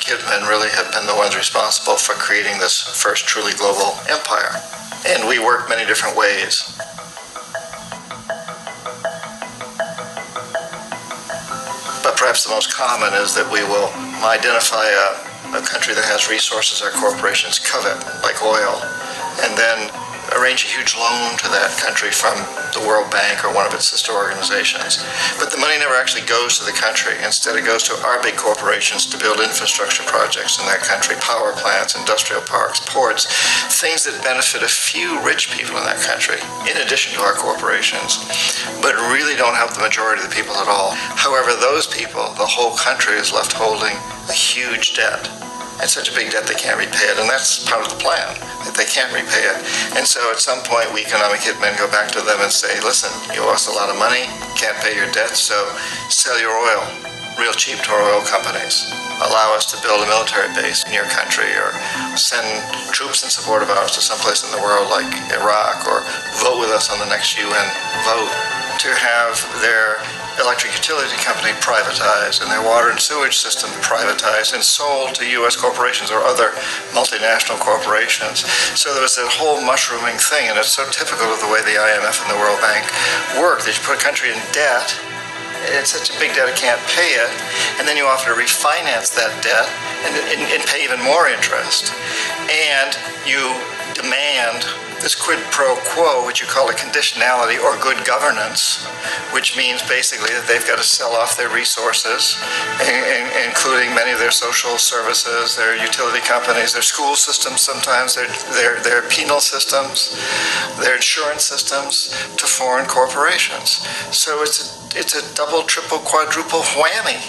hitmen really have been the ones responsible for creating this first truly global empire. And we work many different ways. But perhaps the most common is that we will identify a country that has resources our corporations covet, like oil, and then arrange a huge loan to that country from the World Bank or one of its sister organizations. But the money never actually goes to the country. Instead, it goes to our big corporations to build infrastructure projects in that country, power plants, industrial parks, ports, things that benefit a few rich people in that country, in addition to our corporations, but really don't help the majority of the people at all. However, those people, the whole country is left holding a huge debt. It's such a big debt they can't repay it, and that's part of the plan, that they can't repay it. And so at some point, we economic hitmen go back to them and say, listen, you owe us a lot of money, can't pay your debt, so sell your oil real cheap to our oil companies. Allow us to build a military base in your country, or send troops in support of ours to someplace in the world like Iraq, or vote with us on the next UN vote to have their electric utility company privatized and their water and sewage system privatized and sold to U.S. corporations or other multinational corporations. So there was that whole mushrooming thing, and it's so typical of the way the IMF and the World Bank work, that you put a country in debt, it's such a big debt it can't pay it, and then you offer to refinance that debt and pay even more interest. And you demand this quid pro quo, which you call a conditionality or good governance, which means basically that they've got to sell off their resources, including many of their social services, their utility companies, their school systems sometimes, their penal systems, their insurance systems, to foreign corporations. So it's a double, triple, quadruple whammy.